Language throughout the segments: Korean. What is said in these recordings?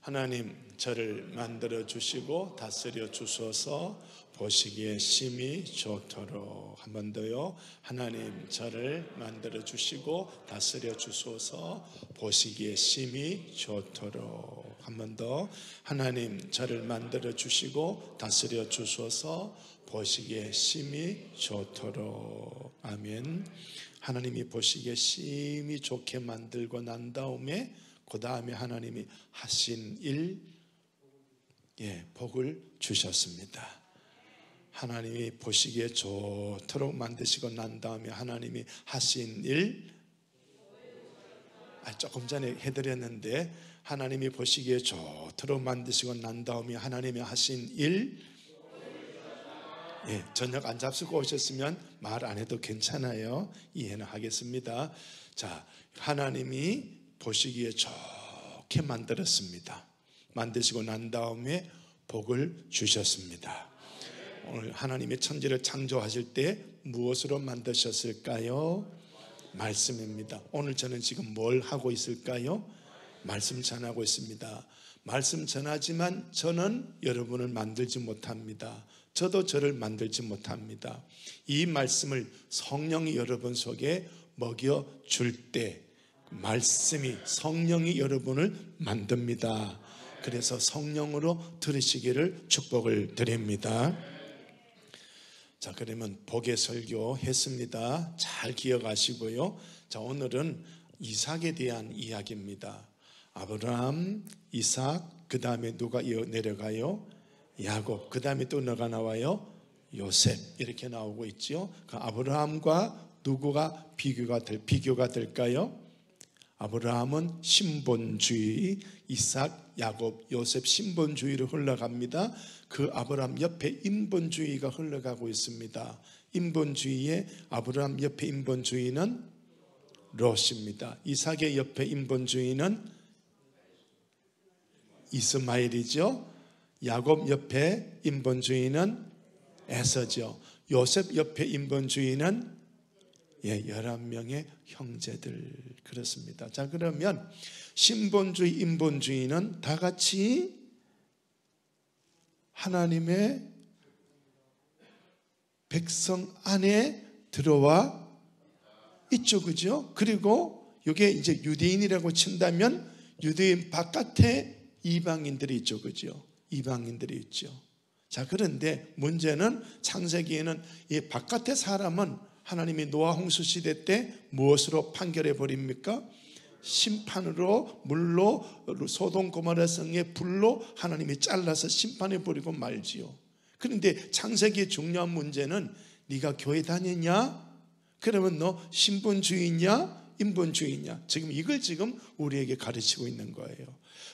하나님, 저를 만들어 주시고 다스려 주소서. 보시기에 심히 좋도록. 한 번 더요. 하나님, 저를 만들어 주시고 다스려 주소서. 보시기에 심히 좋도록. 한 번 더. 하나님, 저를 만들어 주시고 다스려 주소서. 보시기에 심히 좋도록. 아멘. 하나님이 보시기에 심히 좋게 만들고 난 다음에 그 다음에 하나님이 하신 일, 복을 주셨습니다. 하나님이 보시기에 좋도록 만드시고 난 다음에 하나님이 하신 일, 조금 전에 해드렸는데, 하나님이 보시기에 좋도록 만드시고 난 다음에 하나님이 하신 일, 저녁 안 잡수고 오셨으면 말 안 해도 괜찮아요. 이해는 하겠습니다. 자, 하나님이 보시기에 좋게 만들었습니다. 만드시고 난 다음에 복을 주셨습니다. 오늘 하나님의 천지를 창조하실 때 무엇으로 만드셨을까요? 말씀입니다. 오늘 저는 지금 뭘 하고 있을까요? 말씀 전하고 있습니다. 말씀 전하지만 저는 여러분을 만들지 못합니다. 저도 저를 만들지 못합니다. 이 말씀을 성령이 여러분 속에 먹여줄 때 말씀이, 성령이 여러분을 만듭니다. 그래서 성령으로 들으시기를 축복을 드립니다. 자, 그러면 복의 설교 했습니다. 잘 기억하시고요. 자, 오늘은 이삭에 대한 이야기입니다. 아브라함, 이삭, 그 다음에 누가 내려가요? 야곱, 그 다음에 또 누가 나와요? 요셉. 이렇게 나오고 있죠. 그 아브라함과 누구가 비교가 될까요? 아브라함은 신본주의, 이삭, 야곱, 요셉 신본주의로 흘러갑니다. 그 아브라함 옆에 인본주의가 흘러가고 있습니다. 인본주의에 아브라함 옆에 인본주의는 롯입니다. 이삭의 옆에 인본주의는 이스마엘이죠. 야곱 옆에 인본주의는 에서죠. 요셉 옆에 인본주의는 11명의 형제들. 그렇습니다. 자, 그러면 신본주의, 인본주의는 다 같이 하나님의 백성 안에 들어와 있죠. 그죠? 그리고 이게 이제 유대인이라고 친다면 유대인 바깥에 이방인들이 있죠. 그죠? 이방인들이 있죠. 자, 그런데 문제는 창세기에는 이 바깥의 사람은 하나님이 노아 홍수 시대 때 무엇으로 판결해 버립니까? 심판으로, 물로, 소돔 고모라 성의 불로 하나님이 잘라서 심판해 버리고 말지요. 그런데 창세기의 중요한 문제는 네가 교회 다니냐? 그러면 너 신본주의냐? 인본주의냐? 이걸 지금 우리에게 가르치고 있는 거예요.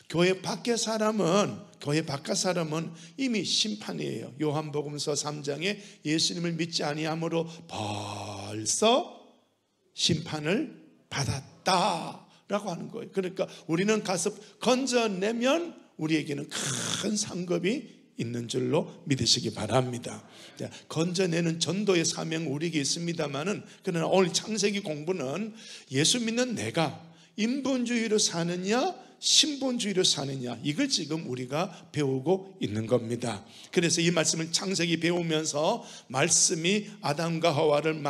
교회 밖의 사람은 이미 심판이에요. 요한복음서 3장에 예수님을 믿지 아니함으로 벌써 심판을 받았다라고 하는 거예요. 그러니까 우리는 가서 건져내면 우리에게는 큰 상급이 있는 줄로 믿으시기 바랍니다. 건져내는 전도의 사명 우리에게 있습니다만은, 그러나 오늘 창세기 공부는 예수 믿는 내가 인본주의로 사느냐 신본주의로 사느냐, 이걸 지금 우리가 배우고 있는 겁니다. 그래서 이 말씀을 창세기 배우면서 말씀이 아담과 하와를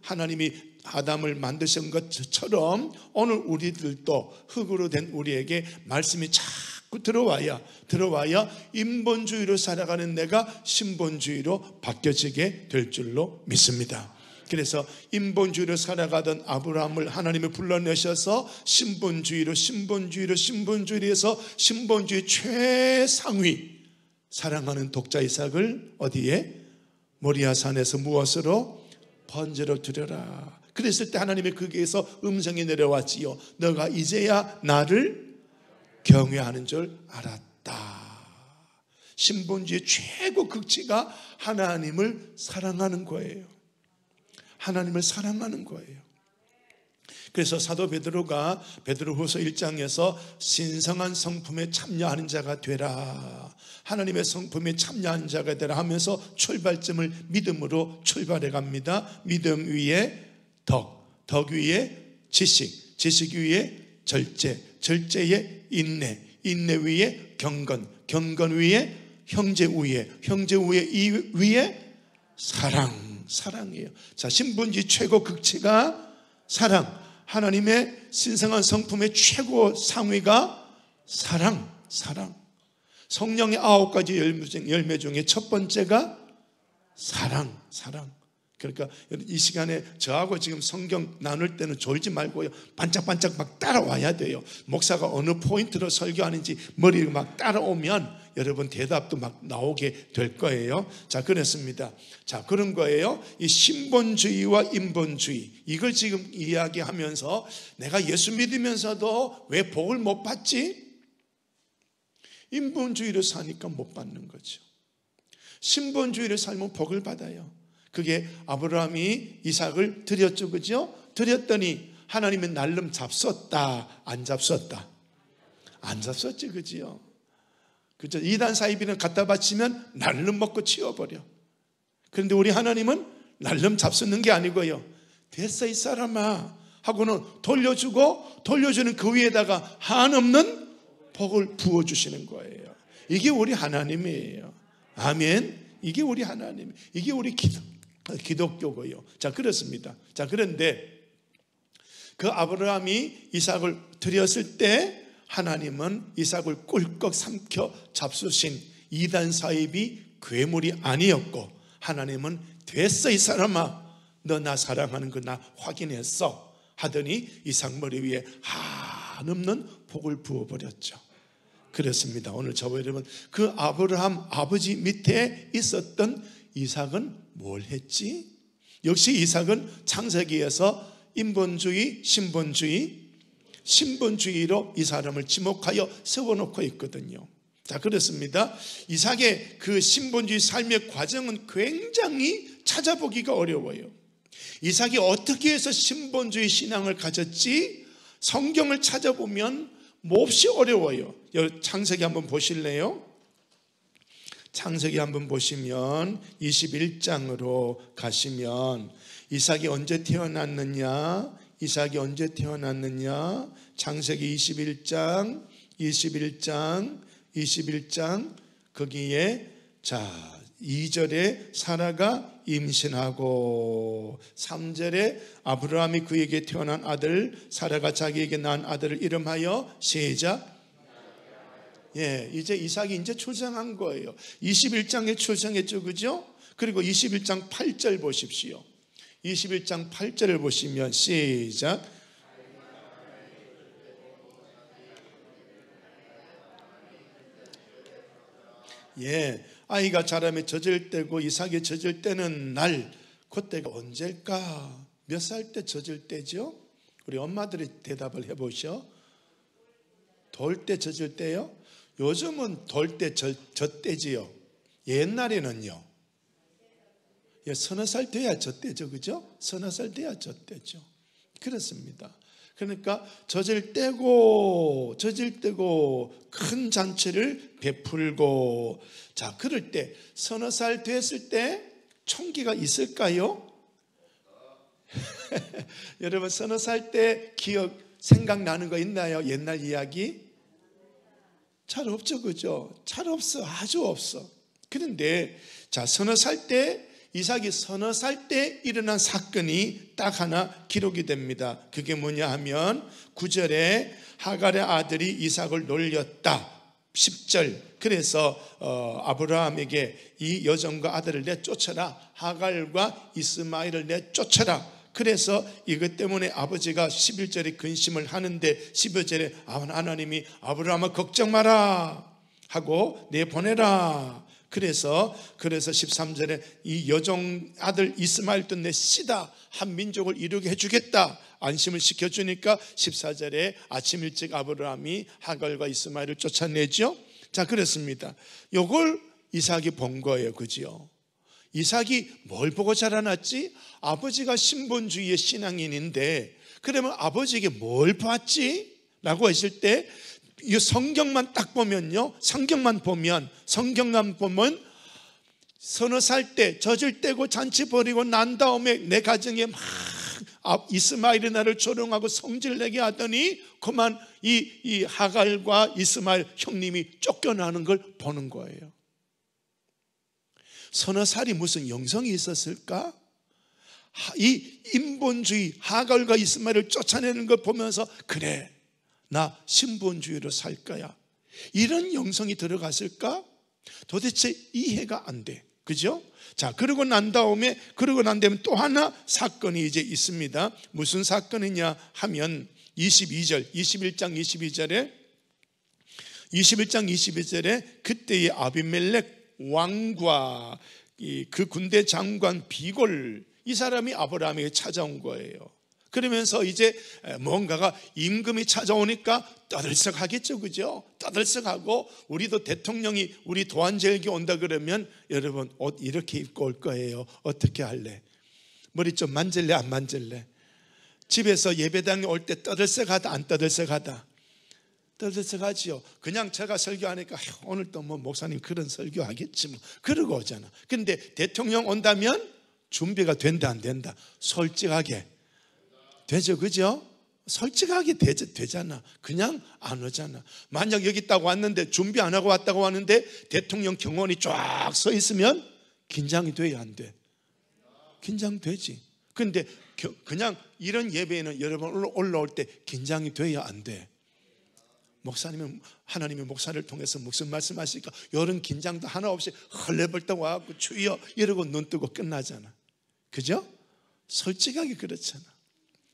하나님이 아담을 만드신 것처럼 오늘 우리들도 흙으로 된 우리에게 말씀이 자꾸 들어와야 인본주의로 살아가는 내가 신본주의로 바뀌어지게 될 줄로 믿습니다. 그래서 인본주의로 살아가던 아브라함을 하나님이 불러내셔서 신본주의로 해서 신본주의 최상위 사랑하는 독자 이삭을 어디에? 모리아산에서 무엇으로? 번제로 드려라. 그랬을 때 하나님이 거기에서 음성이 내려왔지요. 너가 이제야 나를 경외하는 줄 알았다. 신본주의 최고 극치가 하나님을 사랑하는 거예요. 하나님을 사랑하는 거예요. 그래서 사도 베드로가 베드로후서 1장에서 신성한 성품에 참여하는 자가 되라, 하나님의 성품에 참여하는 자가 되라 하면서 출발점을 믿음으로 출발해 갑니다. 믿음 위에 덕 위에 지식 위에 절제, 절제에 인내, 인내 위에 경건, 경건 위에 형제 위에, 형제 위에 사랑, 사랑이에요. 자, 신분주의 최고 극치가 사랑. 하나님의 신성한 성품의 최고 상위가 사랑, 사랑. 성령의 9가지 열매 중에 첫 번째가 사랑, 사랑. 그러니까 이 시간에 저하고 지금 성경 나눌 때는 졸지 말고요, 반짝반짝 막 따라와야 돼요. 목사가 어느 포인트로 설교하는지 머리를 막 따라오면 여러분 대답도 막 나오게 될 거예요. 자, 그렇습니다. 자, 그런 거예요. 이 신본주의와 인본주의, 이걸 지금 이야기하면서 내가 예수 믿으면서도 왜 복을 못 받지? 인본주의를 사니까 못 받는 거죠. 신본주의를 살면 복을 받아요. 그게 아브라함이 이삭을 드렸죠, 그죠? 드렸더니 하나님은 날름 잡섰다, 안 잡섰다? 안 잡섰지, 그지요? 그죠? 이단 사이비는 갖다 바치면 날름 먹고 치워버려. 그런데 우리 하나님은 날름 잡섰는 게 아니고요, 됐어 이 사람아 하고는 돌려주고, 돌려주는 그 위에다가 한없는 복을 부어주시는 거예요. 이게 우리 하나님이에요. 아멘. 이게 우리 하나님, 이게 우리 기독교고요. 자, 그렇습니다. 자, 그런데 그 아브라함이 이삭을 드렸을 때 하나님은 이삭을 꿀꺽 삼켜 잡수신 이단 사입이 괴물이 아니었고, 하나님은 됐어 이 사람아, 너 나 사랑하는 거 나 확인했어 하더니 이삭 머리 위에 한없는 복을 부어버렸죠. 그렇습니다. 오늘 저와 여러분, 그 아브라함 아버지 밑에 있었던 이삭은 뭘 했지? 역시 이삭은 창세기에서 인본주의, 신본주의로 이 사람을 지목하여 세워놓고 있거든요. 자, 그렇습니다. 이삭의 그 신본주의 삶의 과정은 굉장히 찾아보기가 어려워요. 이삭이 어떻게 해서 신본주의 신앙을 가졌지? 성경을 찾아보면 몹시 어려워요. 창세기 한번 보실래요? 창세기 한번 보시면 21장으로 가시면 이삭이 언제 태어났느냐? 이삭이 언제 태어났느냐? 창세기 21장 거기에 자 2절에 사라가 임신하고 3절에 아브라함이 그에게 태어난 아들, 사라가 자기에게 낳은 아들을 이름하여 시작. 예, 이제 이삭이 이제 출생한 거예요. 21장에 출생했죠, 그죠? 그리고 21장 8절 보십시오. 21장 8절을 보시면 시작. 예, 아이가 자라매 젖을 때고 이삭이 젖을 때는 날, 그때가 언제일까? 몇 살 때 젖을 때죠? 우리 엄마들이 대답을 해보셔. 돌 때 젖을 때요? 요즘은 돌 때 젖 때지요. 옛날에는요, 서너 살 돼야 젖 때죠, 그죠? 서너 살 돼야 젖 때죠. 그렇습니다. 그러니까 젖을 떼고 큰 잔치를 베풀고, 자, 그럴 때 서너 살 됐을 때 총기가 있을까요? 여러분, 서너 살 때 기억 생각나는 거 있나요? 옛날 이야기? 잘 없죠, 그죠? 잘 없어, 아주 없어. 그런데 자, 서너 살 때, 이삭이 서너 살 때 일어난 사건이 딱 하나 기록이 됩니다. 그게 뭐냐 하면 9절에 하갈의 아들이 이삭을 놀렸다. 10절, 그래서 아브라함에게 이 여종과 아들을 내쫓아라, 하갈과 이스마엘을 내쫓아라. 그래서 이것 때문에 아버지가 11절에 근심을 하는데 12절에 하나님이 아브라함아 걱정 마라 하고 내보내라. 그래서 13절에 이 여종 아들 이스마엘도 내 씨다, 한 민족을 이루게 해주겠다 안심을 시켜주니까 14절에 아침 일찍 아브라함이 하갈과 이스마엘을 쫓아내죠. 자, 그렇습니다. 요걸 이삭이 본 거예요, 그죠? 이삭이 뭘 보고 자라났지? 아버지가 신본주의의 신앙인인데 그러면 아버지에게 뭘 봤지? 라고 했을 때 이 성경만 딱 보면요, 성경만 보면 서너 살 때 젖을 떼고 잔치 벌이고 난 다음에 내 가정에 막 이스마엘이 나를 조롱하고 성질내게 하더니 그만 이 하갈과 이스마엘 형님이 쫓겨나는 걸 보는 거예요. 서너 살이 무슨 영성이 있었을까? 이 인본주의 하갈과 이스마엘을 쫓아내는 걸 보면서 그래, 나 신본주의로 살 거야, 이런 영성이 들어갔을까? 도대체 이해가 안 돼. 그죠? 자, 그러고 난 다음에 또 하나 사건이 이제 있습니다. 무슨 사건이냐 하면 21장 22절에 그때의 아비멜렉 왕과 그 군대 장관 비골, 이 사람이 아브라함에게 찾아온 거예요. 그러면서 이제 뭔가가 임금이 찾아오니까 떠들썩하겠죠, 그죠? 떠들썩하고, 우리도 대통령이 우리 도안절기 온다 그러면 여러분 옷 이렇게 입고 올 거예요. 어떻게 할래? 머리 좀 만질래, 안 만질래? 집에서 예배당에 올 때 떠들썩하다, 안 떠들썩하다? 떠들썩하지요. 그냥 제가 설교하니까 오늘 또 뭐 목사님 그런 설교하겠지 뭐 그러고 오잖아. 근데 대통령 온다면 준비가 된다, 안 된다? 솔직하게 되죠, 그죠? 솔직하게 되잖아. 그냥 안 오잖아. 만약 여기 있다고 왔는데 준비 안 하고 왔다고 왔는데 대통령 경호원이 쫙 서 있으면 긴장이 돼야 안 돼? 긴장되지. 근데 그냥 이런 예배에는 여러분 올라올 때 긴장이 돼야 안 돼? 목사님은 하나님의 목사를 통해서 무슨 말씀하시니까 이런 긴장도 하나 없이 헐레벌떡 와갖고 주여 이러고 눈 뜨고 끝나잖아. 그죠? 솔직하게 그렇잖아.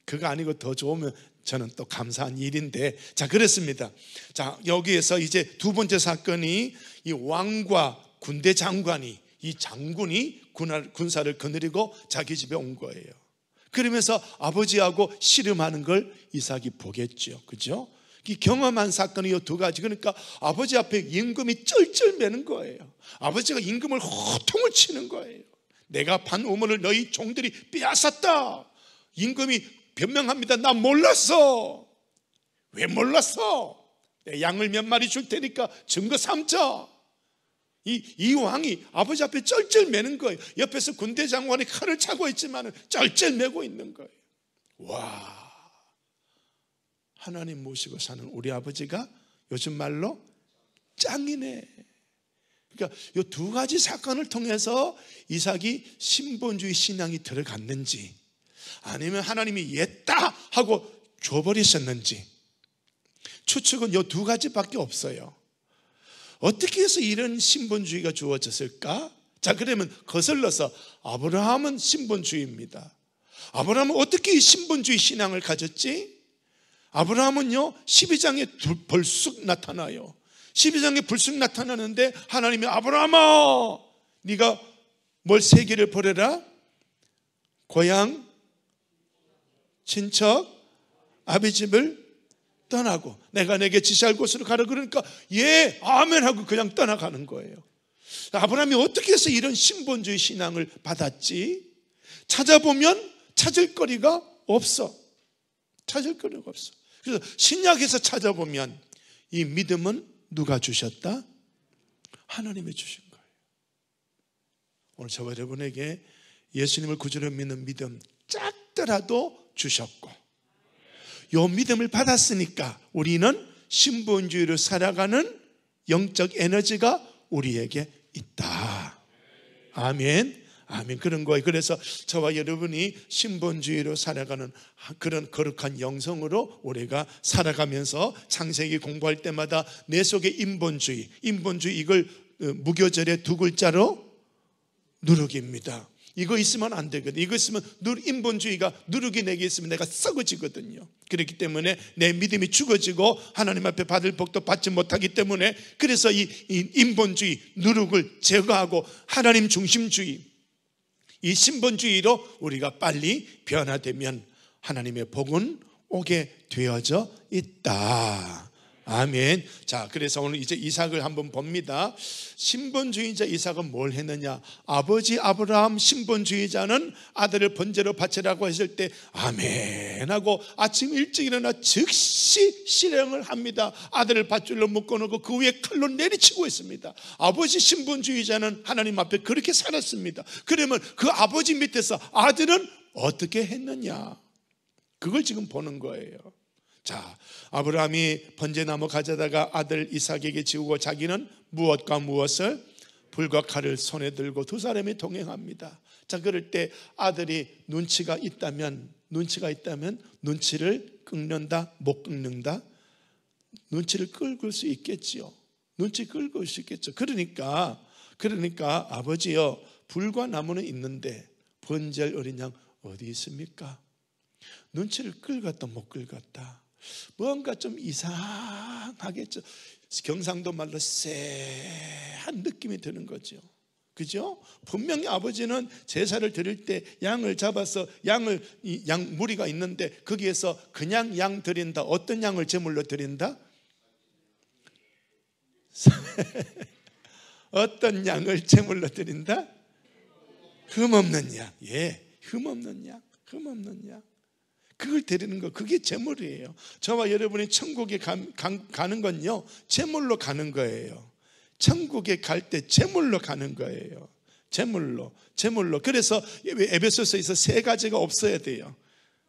그거 아니고 더 좋으면 저는 또 감사한 일인데, 자, 그렇습니다. 자, 여기에서 이제 두 번째 사건이 이 왕과 군대 장관이, 이 장군이 군사를 거느리고 자기 집에 온 거예요. 그러면서 아버지하고 씨름하는 걸 이삭이 보겠죠, 그죠? 이 경험한 사건이 이 두 가지. 그러니까 아버지 앞에 임금이 쩔쩔매는 거예요. 아버지가 임금을 호통을 치는 거예요. 내가 판 우물을 너희 종들이 빼앗았다. 임금이 변명합니다. 나 몰랐어. 왜 몰랐어? 내 양을 몇 마리 줄 테니까 증거 삼자. 이 왕이 아버지 앞에 쩔쩔매는 거예요. 옆에서 군대 장관이 칼을 차고 있지만 쩔쩔매고 있는 거예요. 와, 하나님 모시고 사는 우리 아버지가 요즘 말로 짱이네. 그러니까 이 두 가지 사건을 통해서 이삭이 신본주의 신앙이 들어갔는지, 아니면 하나님이 옛다 하고 줘버리셨는지, 추측은 이 두 가지밖에 없어요. 어떻게 해서 이런 신본주의가 주어졌을까? 자, 그러면 거슬러서 아브라함은 신본주의입니다. 아브라함은 어떻게 이 신본주의 신앙을 가졌지? 아브라함은요 12장에 불쑥 나타나요. 12장에 불쑥 나타나는데 하나님이 아브라함아, 네가 뭘 세 개를 버려라? 고향, 친척, 아비집을 떠나고 내가 내게 지시할 곳으로 가라. 그러니까 예, 아멘 하고 그냥 떠나가는 거예요. 아브라함이 어떻게 해서 이런 신본주의 신앙을 받았지? 찾아보면 찾을 거리가 없어. 찾을 거리가 없어. 그래서 신약에서 찾아보면 이 믿음은 누가 주셨다? 하나님이 주신 거예요. 오늘 저와 여러분에게 예수님을 구주로 믿는 믿음 작더라도 주셨고, 이 믿음을 받았으니까 우리는 신본주의로 살아가는 영적 에너지가 우리에게 있다. 아멘. 아멘. 그런 거예요. 그래서 저와 여러분이 신본주의로 살아가는 그런 거룩한 영성으로 우리가 살아가면서 창세기 공부할 때마다 내 속에 인본주의, 이걸 무교절의 두 글자로 누룩입니다. 이거 있으면 안 되거든. 이거 있으면 인본주의가 누룩이 내게 있으면 내가 썩어지거든요. 그렇기 때문에 내 믿음이 죽어지고 하나님 앞에 받을 복도 받지 못하기 때문에, 그래서 이 인본주의, 누룩을 제거하고 하나님 중심주의, 이 신본주의로 우리가 빨리 변화되면 하나님의 복은 오게 되어져 있다. 아멘. 자, 그래서 오늘 이제 이삭을 한번 봅니다. 신본주의자 이삭은 뭘 했느냐? 아버지 아브라함 신본주의자는 아들을 번제로 바치라고 했을 때 아멘 하고 아침 일찍 일어나 즉시 실행을 합니다. 아들을 밧줄로 묶어놓고 그 위에 칼로 내리치고 있습니다. 아버지 신본주의자는 하나님 앞에 그렇게 살았습니다. 그러면 그 아버지 밑에서 아들은 어떻게 했느냐? 그걸 지금 보는 거예요. 자, 아브라함이 번제나무 가져다가 아들 이삭에게 지우고 자기는 무엇과 무엇을? 불과 칼을 손에 들고 두 사람이 동행합니다. 자, 그럴 때 아들이 눈치가 있다면 눈치를 긁는다, 못 긁는다? 눈치를 긁을 수 있겠지요. 눈치 긁을 수 있겠죠. 그러니까 아버지요, 불과 나무는 있는데 번제할 어린 양 어디 있습니까? 눈치를 긁었다 못 긁었다, 뭔가 좀 이상하겠죠. 경상도 말로 쎄한 느낌이 드는 거죠. 그죠? 분명히 아버지는 제사를 드릴 때 양을 잡아서 양 무리가 있는데 거기에서 그냥 양 드린다. 어떤 양을 제물로 드린다? 어떤 양을 제물로 드린다? 흠없는 양. 예, 흠없는 양. 그걸 드리는 거, 그게 제물이에요. 저와 여러분이 천국에 가는 건요, 제물로 가는 거예요. 천국에 갈 때 제물로 가는 거예요. 제물로. 그래서 에베소서에서 세 가지가 없어야 돼요.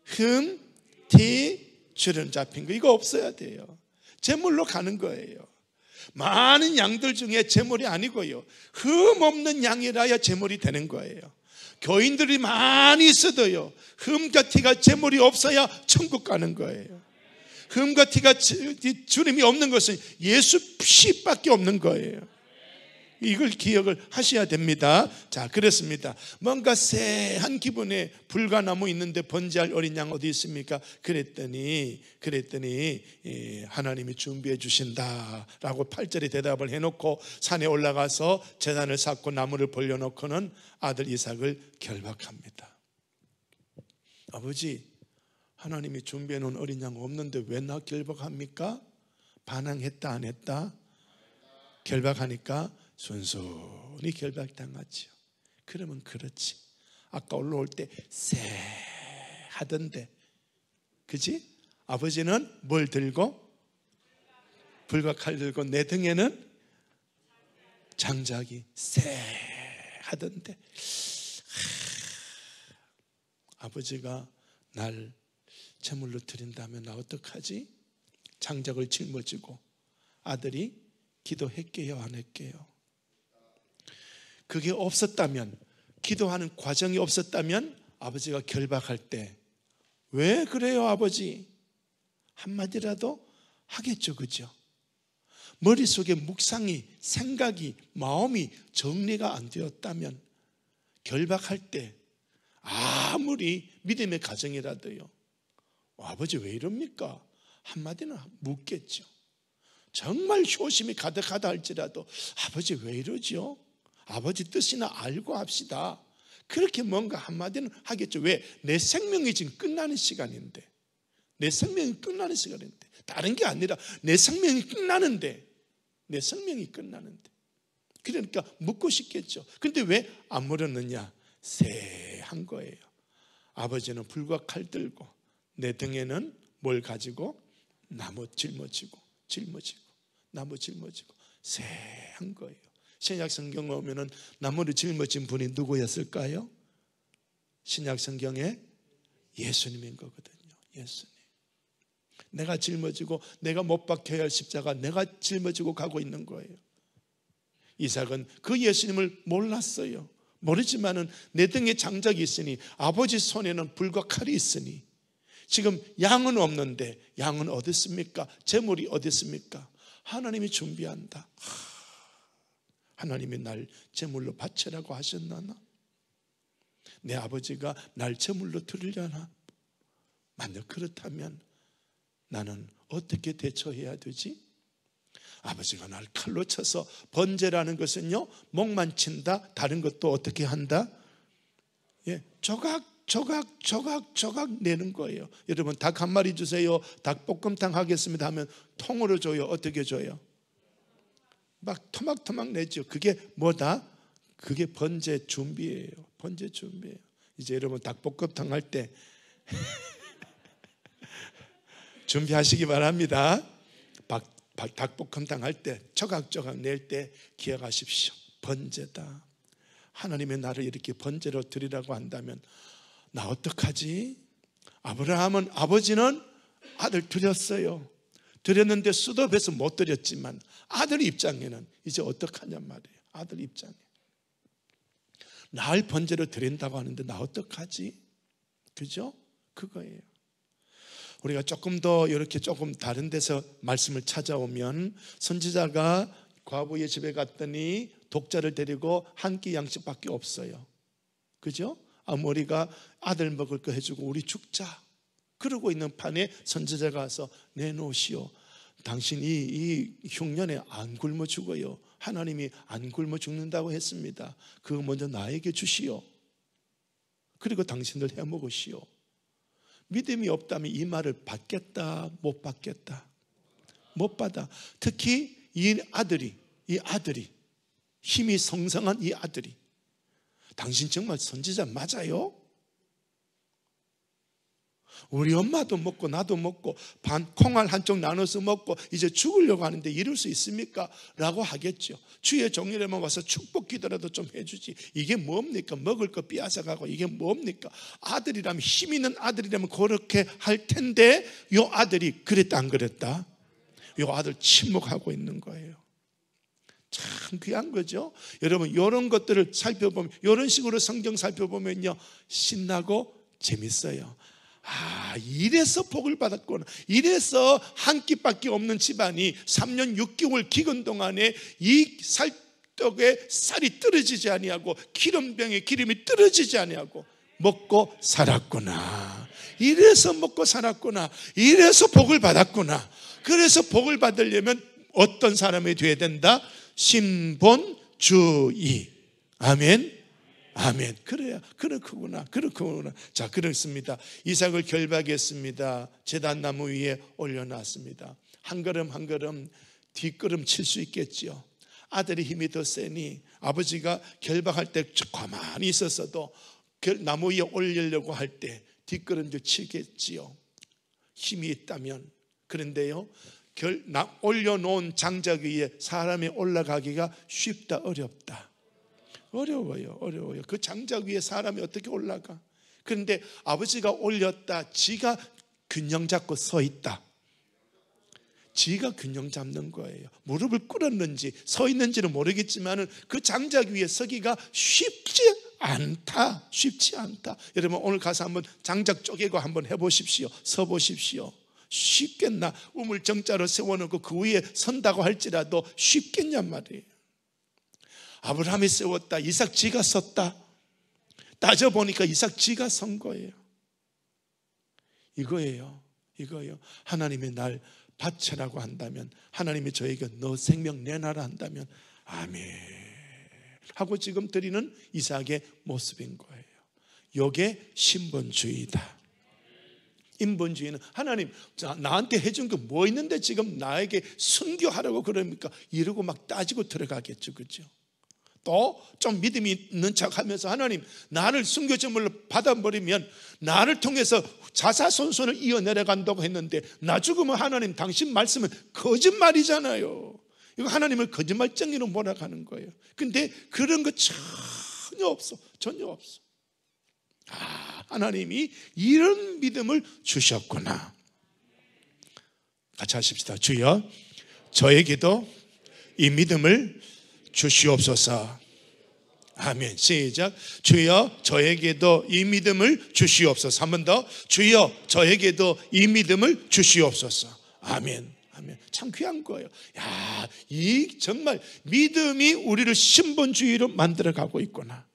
흠, 티, 주름 잡힌 거, 이거 없어야 돼요. 제물로 가는 거예요. 많은 양들 중에 제물이 아니고요, 흠 없는 양이라야 제물이 되는 거예요. 교인들이 많이 있어도요, 흠과 티가 제물이 없어야 천국 가는 거예요. 흠과 티가 주님이 없는 것은 예수 피밖에 없는 거예요. 이걸 기억을 하셔야 됩니다. 자, 그렇습니다. 뭔가 쎄한 기분에 불가나무 있는데 번제할 어린 양 어디 있습니까? 그랬더니 하나님이 준비해 주신다라고 8절에 대답을 해놓고 산에 올라가서 제단을 쌓고 나무를 벌려놓고는 아들 이삭을 결박합니다. 아버지, 하나님이 준비해 놓은 어린 양 없는데 왜 나 결박합니까? 반항했다 안 했다? 결박하니까 순순히 결박당하지요. 그러면 그렇지, 아까 올라올 때 쎄하던데, 그지? 아버지는 뭘 들고? 불과 칼 들고 내 등에는 장작이 쎄하던데, 아버지가 날 제물로 드린다면 나 어떡하지? 장작을 짊어지고 아들이 기도했게요 안 했게요? 그게 없었다면, 기도하는 과정이 없었다면 아버지가 결박할 때 왜 그래요 아버지? 한마디라도 하겠죠. 그죠? 머릿속에 묵상이, 생각이, 마음이 정리가 안 되었다면 결박할 때 아무리 믿음의 가정이라도요, 아버지 왜 이럽니까? 한마디는 묻겠죠. 정말 효심이 가득하다 할지라도 아버지 왜 이러죠? 아버지 뜻이나 알고 합시다. 그렇게 뭔가 한마디는 하겠죠. 왜? 내 생명이 지금 끝나는 시간인데, 다른 게 아니라 내 생명이 끝나는데, 그러니까 묻고 싶겠죠. 근데 왜 안 물었느냐? 쎄한 거예요. 아버지는 불과 칼 들고 내 등에는 뭘 가지고? 나무 짊어지고 쎄한 거예요. 신약 성경에 오면은 나무를 짊어진 분이 누구였을까요? 신약 성경에 예수님인 거거든요. 예수님. 내가 짊어지고 내가 못 박혀야 할 십자가 내가 짊어지고 가고 있는 거예요. 이삭은 그 예수님을 몰랐어요. 모르지만은 내 등에 장작이 있으니, 아버지 손에는 불과 칼이 있으니, 지금 양은 없는데 양은 어디 있습니까? 제물이 어디 있습니까? 하나님이 준비한다. 하나님이 날 제물로 바치라고 하셨나나? 내 아버지가 날 제물로 드리려나? 만약 그렇다면 나는 어떻게 대처해야 되지? 아버지가 날 칼로 쳐서, 번제라는 것은요, 목만 친다, 다른 것도 어떻게 한다? 예, 조각 내는 거예요. 여러분, 닭 한 마리 주세요, 닭볶음탕 하겠습니다 하면 통으로 줘요? 어떻게 줘요? 막 토막토막 내죠. 그게 뭐다? 그게 번제 준비예요. 이제 여러분 닭볶음탕 할 때 준비하시기 바랍니다. 닭볶음탕 할 때 조각조각 낼 때 기억하십시오. 번제다. 하나님의 나를 이렇게 번제로 드리라고 한다면 나 어떡하지? 아브라함은 아버지는 아들 드렸어요. 드렸는데 수도에서 못 드렸지만 아들 입장에는 이제 어떡하냔 말이에요. 아들 입장에 나을 번제로 드린다고 하는데 나 어떡하지? 그죠? 그거예요. 우리가 조금 더 이렇게 조금 다른 데서 말씀을 찾아오면 선지자가 과부의 집에 갔더니 독자를 데리고 한 끼 양식밖에 없어요. 그죠? 아모리가 아들 먹을 거 해주고 우리 죽자 그러고 있는 판에 선지자가 와서 내놓으시오. 당신이 이 흉년에 안 굶어 죽어요. 하나님이 안 굶어 죽는다고 했습니다. 그거 먼저 나에게 주시오. 그리고 당신들 해먹으시오. 믿음이 없다면 이 말을 받겠다 못 받겠다? 못 받아. 특히 이 아들이 힘이 성성한 이 아들이 당신 정말 선지자 맞아요? 우리 엄마도 먹고 나도 먹고 콩알 한쪽 나눠서 먹고 이제 죽으려고 하는데 이럴 수 있습니까? 라고 하겠죠. 주의 종이라면 와서 축복 기도라도 좀 해주지. 이게 뭡니까? 먹을 거 빼앗아가고 이게 뭡니까? 아들이라면 힘 있는 아들이라면 그렇게 할 텐데 요 아들이 그랬다 안 그랬다? 요 아들 침묵하고 있는 거예요. 참 귀한 거죠. 여러분 이런 것들을 살펴보면 이런 식으로 성경 살펴보면요 신나고 재밌어요. 이래서 복을 받았구나. 이래서 한 끼밖에 없는 집안이 3년 6개월 기근 동안에 이 살떡에 쌀이 떨어지지 아니하고 기름병에 기름이 떨어지지 아니하고 먹고 살았구나. 이래서 먹고 살았구나. 이래서 복을 받았구나. 그래서 복을 받으려면 어떤 사람이 되어야 된다? 신본주의. 아멘. 아멘. 그래요. 그렇구나. 자, 그렇습니다. 이삭을 결박했습니다. 제단나무 위에 올려놨습니다. 한 걸음 한 걸음 뒷걸음 칠 수 있겠죠. 아들이 힘이 더 세니 아버지가 결박할 때 가만히 있었어도 나무 위에 올리려고 할 때 뒷걸음도 치겠지요. 힘이 있다면. 그런데요 올려놓은 장작 위에 사람이 올라가기가 쉽다 어렵다? 어려워요. 그 장작 위에 사람이 어떻게 올라가? 그런데 아버지가 올렸다. 지가 균형 잡고 서 있다. 지가 균형 잡는 거예요. 무릎을 꿇었는지 서 있는지는 모르겠지만 그 장작 위에 서기가 쉽지 않다. 여러분 오늘 가서 한번 장작 쪼개고 한번 해보십시오. 서보십시오. 쉽겠나? 우물정자로 세워놓고 그 위에 선다고 할지라도 쉽겠냔 말이에요. 아브라함이 세웠다. 이삭 지가 섰다. 따져보니까 이삭 지가 선 거예요. 이거예요. 하나님이 날 바쳐라고 한다면, 하나님이 저에게 너 생명 내놔라 한다면 아멘 하고 지금 드리는 이삭의 모습인 거예요. 이게 신본주의다. 인본주의는 하나님 나한테 해준 게 뭐 있는데 지금 나에게 순교하라고 그럽니까? 이러고 막 따지고 들어가겠죠. 그렇죠? 또 좀 믿음이 있는 척하면서 하나님 나를 순교제물로 받아버리면 나를 통해서 자사손손을 이어내려간다고 했는데 나 죽으면 하나님 당신 말씀은 거짓말이잖아요. 이거 하나님을 거짓말쟁이로 몰아가는 거예요. 근데 그런 거 전혀 없어. 하나님이 이런 믿음을 주셨구나. 같이 하십시다. 주여 저에게도 이 믿음을 주시옵소서. 아멘. 시작. 주여 저에게도 이 믿음을 주시옵소서. 한 번 더. 주여 저에게도 이 믿음을 주시옵소서. 아멘. 참 귀한 거예요. 이 정말 믿음이 우리를 신본주의로 만들어가고 있구나.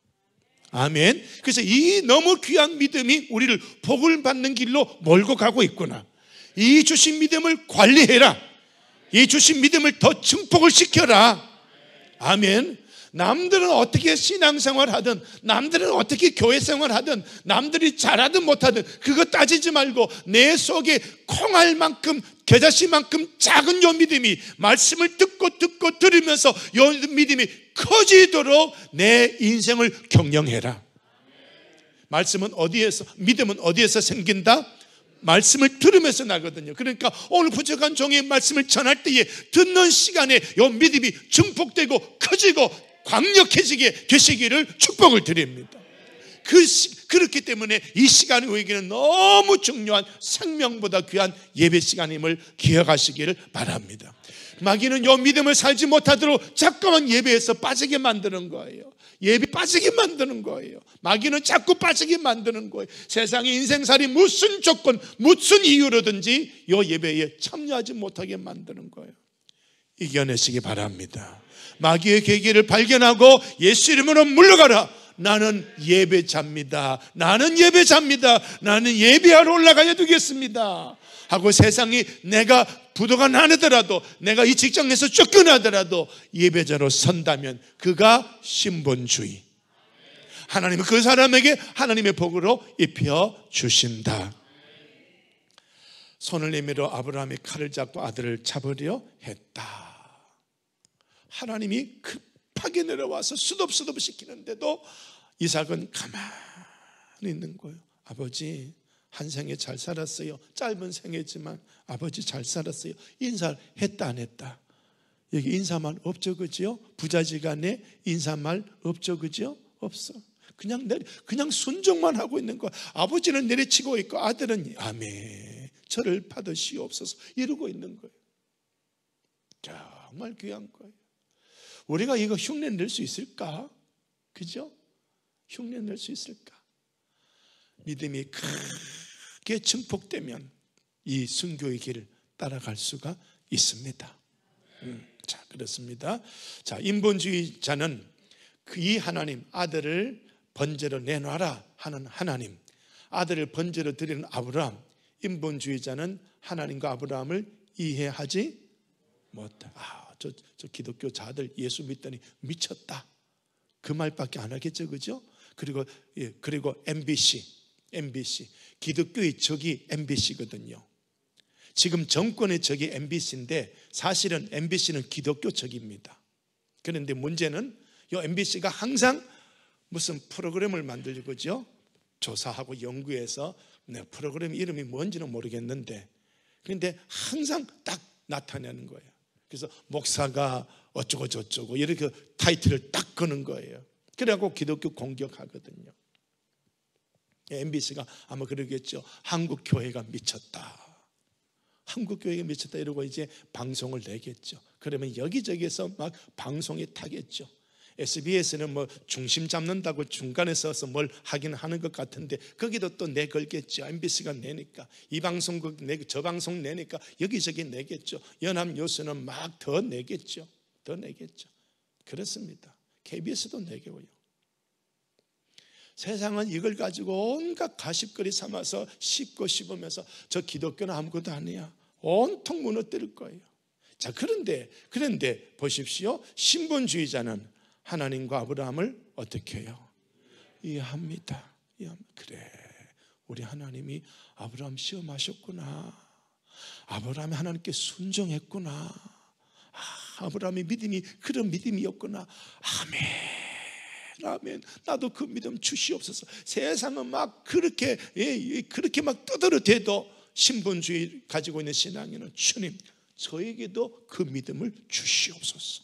아멘. 그래서 이 너무 귀한 믿음이 우리를 복을 받는 길로 몰고 가고 있구나. 이 주신 믿음을 관리해라. 이 주신 믿음을 더 증폭을 시켜라. 아멘. 남들은 어떻게 신앙생활 하든, 남들은 어떻게 교회생활 하든, 남들이 잘하든 못하든 그거 따지지 말고 내 속에 콩알만큼 겨자씨만큼 작은 요 믿음이 말씀을 듣고 들으면서 요 믿음이 커지도록 내 인생을 경영해라. 믿음은 어디에서 생긴다? 말씀을 들으면서 나거든요. 그러니까 오늘 부족한 종의 말씀을 전할 때에 듣는 시간에 요 믿음이 증폭되고 커지고 강력해지게 되시기를 축복을 드립니다. 그렇기 때문에 이 시간이 우리에게는 너무 중요한 생명보다 귀한 예배 시간임을 기억하시기를 바랍니다. 마귀는 이 믿음을 살지 못하도록 자꾸만 예배에서 빠지게 만드는 거예요. 예배 빠지게 만드는 거예요. 마귀는 자꾸 빠지게 만드는 거예요. 세상의 인생살이 무슨 조건, 무슨 이유로든지 이 예배에 참여하지 못하게 만드는 거예요. 이겨내시기 바랍니다. 마귀의 계기를 발견하고 예수 이름으로 물러가라. 나는 예배자입니다. 나는 예배자입니다. 나는 예배하러 올라가야 되겠습니다 하고 세상이 내가 부도가 나더라도, 내가 이 직장에서 쫓겨나더라도 예배자로 선다면 그가 신본주의, 하나님은 그 사람에게 하나님의 복으로 입혀 주신다. 손을 내밀어 아브라함이 칼을 잡고 아들을 잡으려 했다. 하나님이 급하게 내려와서 수덥수덥 시키는데도 이삭은 가만히 있는 거예요. 아버지, 한 생에 잘 살았어요. 짧은 생애지만 아버지 잘 살았어요. 인사를 했다 안 했다? 여기 인사말 없죠, 그죠? 부자지간에 인사말 없죠, 그죠? 없어. 그냥 순종만 하고 있는 거야. 아버지는 내리치고 있고 아들은 아멘 저를 받으시옵소서 이러고 있는 거예요. 정말 귀한 거예요. 우리가 이거 흉내 낼 수 있을까? 그죠? 흉내 낼 수 있을까? 믿음이 크게 증폭되면 이 순교의 길을 따라갈 수가 있습니다. 자, 그렇습니다. 자, 인본주의자는 이 하나님, 아들을 번제로 내놔라 하는 하나님, 아들을 번제로 드리는 아브라함. 인본주의자는 하나님과 아브라함을 이해하지 못한다. 저 기독교 자들 예수 믿더니 미쳤다 그 말밖에 안 하겠죠, 그죠? 그리고 MBC 기독교의 적이 MBC거든요. 지금 정권의 적이 MBC인데 사실은 MBC는 기독교 적입니다. 그런데 문제는 이 MBC가 항상 무슨 프로그램을 만들고 그죠? 조사하고 연구해서 프로그램 이름이 뭔지는 모르겠는데 그런데 항상 딱 나타내는 거예요. 그래서 목사가 어쩌고 저쩌고 이렇게 타이틀을 딱 거는 거예요. 그래갖고 기독교 공격하거든요. MBC가 아마 그러겠죠. 한국 교회가 미쳤다. 한국 교회가 미쳤다 이러고 이제 방송을 내겠죠. 그러면 여기저기에서 막 방송이 타겠죠. SBS는 뭐 중심 잡는다고 중간에 서서 뭘 하긴 하는 것 같은데 거기도 또 내걸겠죠. MBC가 내니까 이 방송국 내고 저 방송 내니까 여기저기 내겠죠. 연합뉴스는 막 더 내겠죠. 더 내겠죠. 그렇습니다. KBS도 내고요. 세상은 이걸 가지고 온갖 가십거리 삼아서 씹고 씹으면서 저 기독교는 아무것도 아니야 온통 무너뜨릴 거예요. 자, 그런데 보십시오. 신본주의자는 하나님과 아브라함을 어떻게 해요? 이해합니다. 그래, 우리 하나님이 아브라함 시험하셨구나. 아브라함이 하나님께 순종했구나. 아브라함의 믿음이 그런 믿음이었구나. 아멘. 나도 그 믿음 주시옵소서. 세상은 막 그렇게 막 떠들어대도 신본주의 가지고 있는 신앙인은 주님, 저에게도 그 믿음을 주시옵소서.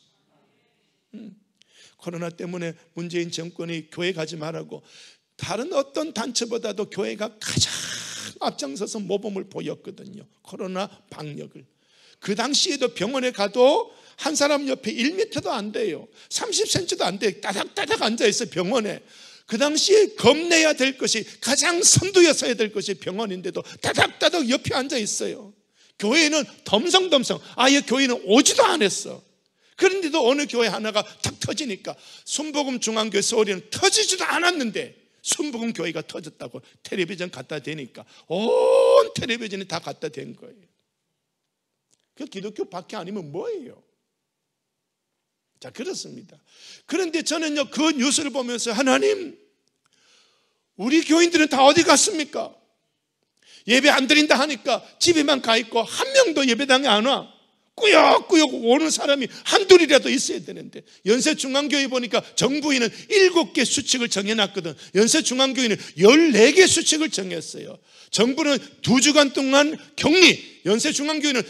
코로나 때문에 문재인 정권이 교회 가지 말라고 다른 어떤 단체보다도 교회가 가장 앞장서서 모범을 보였거든요. 코로나 방역을. 그 당시에도 병원에 가도 한 사람 옆에 1m도 안 돼요. 30cm도 안 돼요. 따닥따닥 앉아있어요, 병원에. 그 당시에 겁내야 될 것이, 가장 선두에 서야 될 것이 병원인데도 따닥따닥 옆에 앉아있어요. 교회는 덤성덤성 아예 교회는 오지도 않았어. 그런데도 어느 교회 하나가 탁 터지니까 순복음 중앙교회 서울에는 터지지도 않았는데 순복음 교회가 터졌다고 텔레비전 갖다 대니까 온 텔레비전이 다 갖다 댄 거예요. 그 기독교밖에 아니면 뭐예요? 자, 그렇습니다. 그런데 저는요, 그 뉴스를 보면서 하나님, 우리 교인들은 다 어디 갔습니까? 예배 안 드린다 하니까 집에만 가 있고 한 명도 예배당에 안 와. 꾸역꾸역 오는 사람이 한둘이라도 있어야 되는데, 연세중앙교회 보니까 정부인은 7개 수칙을 정해놨거든. 연세중앙교회는 14개 수칙을 정했어요. 정부는 2주간 동안 격리, 연세중앙교회는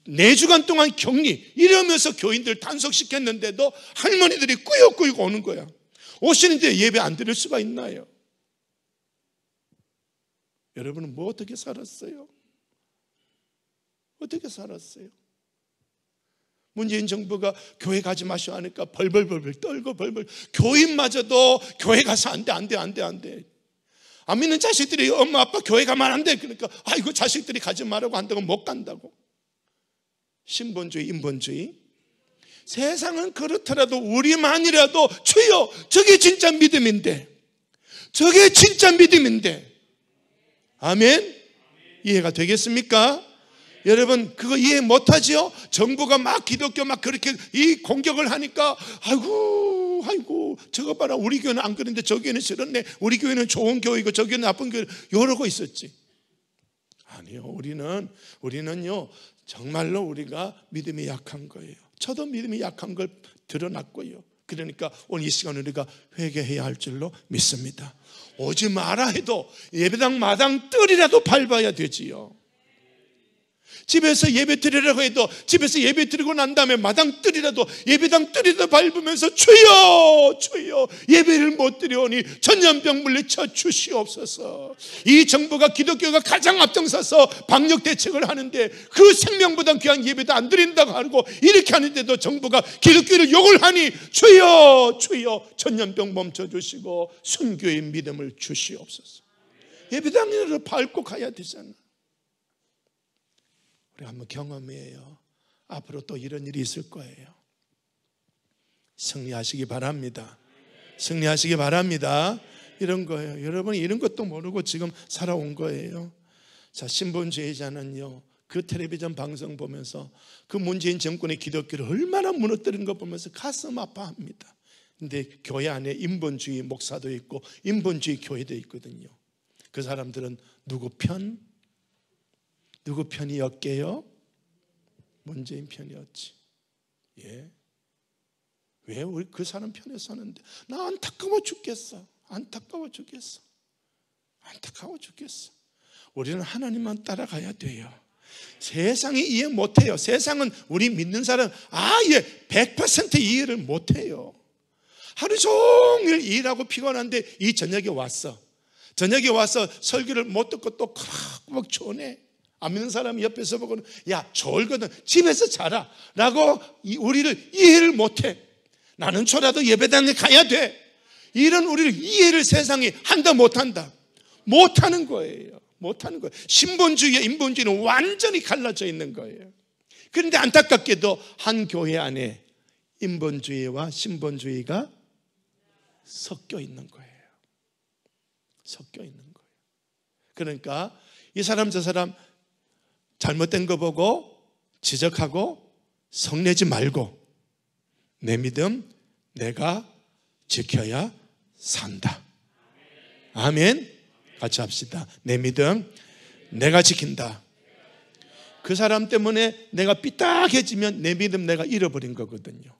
4주간 동안 격리, 이러면서 교인들 단속시켰는데도 할머니들이 꾸역꾸역 오는 거야. 오시는데 예배 안 드릴 수가 있나요? 여러분은 뭐 어떻게 살았어요? 어떻게 살았어요? 문재인 정부가 교회 가지 마시오 하니까 벌벌벌 떨고 벌벌, 교인마저도 교회 가서 안 돼. 안 믿는 자식들이 엄마 아빠 교회 가면 안 돼. 그러니까 아이고 자식들이 가지 말라고 한다고 못 간다고. 신본주의, 인본주의. 세상은 그렇더라도 우리만이라도 주여, 저게 진짜 믿음인데, 저게 진짜 믿음인데. 아멘? 이해가 되겠습니까? 여러분 그거 이해 못하지요? 정부가 막 기독교 막 그렇게 이 공격을 하니까 아이고 저거 봐라, 우리 교회는 안 그런데 저 교회는 싫었네, 우리 교회는 좋은 교회고 저 교회는 나쁜 교회, 이러고 있었지. 아니요, 우리는요 정말로 우리가 믿음이 약한 거예요. 저도 믿음이 약한 걸 드러났고요. 그러니까 오늘 이 시간 우리가 회개해야 할 줄로 믿습니다. 오지 마라 해도 예배당 마당 뜰이라도 밟아야 되지요. 집에서 예배 드리라고 해도 집에서 예배 드리고 난 다음에 마당 뜰이라도, 예배당 뜰이라도 밟으면서 주여 예배를 못 드리오니 전염병 물리쳐 주시옵소서. 이 정부가 기독교가 가장 앞장서서 방역 대책을 하는데 그 생명보다 귀한 예배도 안 드린다고 하고 이렇게 하는데도 정부가 기독교를 욕을 하니 주여 전염병 멈춰주시고 순교의 믿음을 주시옵소서. 예배당으로 밟고 가야 되잖아. 우리 한번 경험해요. 앞으로 또 이런 일이 있을 거예요. 승리하시기 바랍니다. 승리하시기 바랍니다. 이런 거예요. 여러분이 이런 것도 모르고 지금 살아온 거예요. 자, 신본주의자는요 그 텔레비전 방송 보면서 그 문재인 정권의 기독교를 얼마나 무너뜨린 거 보면서 가슴 아파합니다. 근데 교회 안에 인본주의 목사도 있고 인본주의 교회도 있거든요. 그 사람들은 누구 편이었게요? 문재인 편이었지. 예. 왜 우리 그 사람 편에 서는데? 나 안타까워 죽겠어. 우리는 하나님만 따라가야 돼요. 세상이 이해 못해요. 세상은 우리 믿는 사람 100% 이해를 못해요. 하루 종일 일하고 피곤한데 이 저녁에 와서 설교를 못 듣고 또 막 조네. 안 믿는 사람이 옆에서 보고는 야 졸거든 집에서 자라 라고 우리를 이해를 못해. 나는 졸아도 예배당에 가야 돼. 이런 우리를 이해를 세상이 한다 못한다? 못하는 거예요. 신본주의와 인본주의는 완전히 갈라져 있는 거예요. 그런데 안타깝게도 한 교회 안에 인본주의와 신본주의가 섞여 있는 거예요. 그러니까 이 사람 저 사람 잘못된 거 보고 지적하고 성내지 말고 내 믿음 내가 지켜야 산다. 아멘. 같이 합시다. 내 믿음 내가 지킨다. 그 사람 때문에 내가 삐딱해지면 내 믿음 내가 잃어버린 거거든요.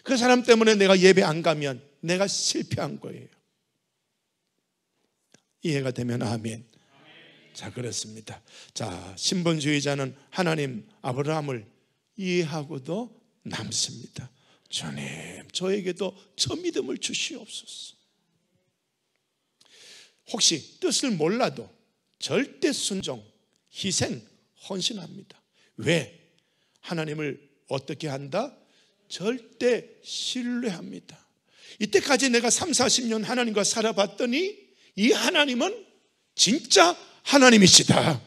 그 사람 때문에 내가 예배 안 가면 내가 실패한 거예요. 이해가 되면 아멘. 자, 그렇습니다. 자, 신본주의자는 하나님 아브라함을 이해하고도 남습니다. 주님, 저에게도 저 믿음을 주시옵소서. 혹시 뜻을 몰라도 절대 순종, 희생, 헌신합니다. 왜? 하나님을 어떻게 한다? 절대 신뢰합니다. 이때까지 내가 30-40년 하나님과 살아봤더니 이 하나님은 진짜 하나님이시다.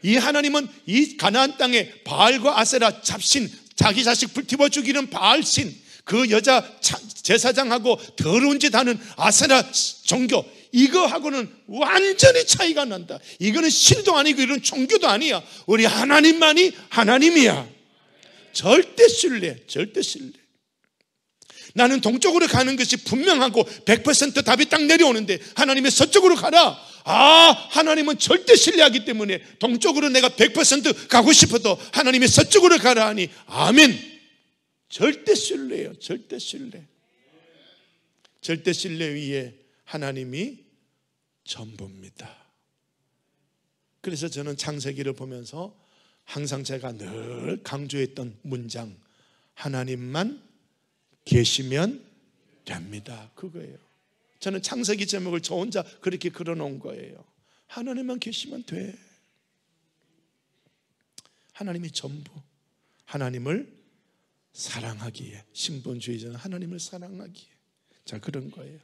이 하나님은 이 가나안 땅에 바알과 아세라 잡신, 자기 자식 불태워 죽이는 바알신, 그 여자 제사장하고 더러운 짓 하는 아세라 종교, 이거하고는 완전히 차이가 난다. 이거는 신도 아니고 이런 종교도 아니야. 우리 하나님만이 하나님이야. 절대 신뢰. 나는 동쪽으로 가는 것이 분명하고 100% 답이 딱 내려오는데 하나님의 서쪽으로 가라. 하나님은 절대 신뢰하기 때문에 동쪽으로 내가 100% 가고 싶어도 하나님의 서쪽으로 가라 하니 아멘. 절대 신뢰예요. 절대 신뢰 위에 하나님이 전부입니다. 그래서 저는 창세기를 보면서 항상 제가 늘 강조했던 문장, 하나님만 계시면 됩니다. 그거예요. 저는 창세기 제목을 저 혼자 그렇게 걸어놓은 거예요. 하나님만 계시면 돼. 하나님이 전부. 하나님을 사랑하기에, 신본주의자는 하나님을 사랑하기에. 자, 그런 거예요.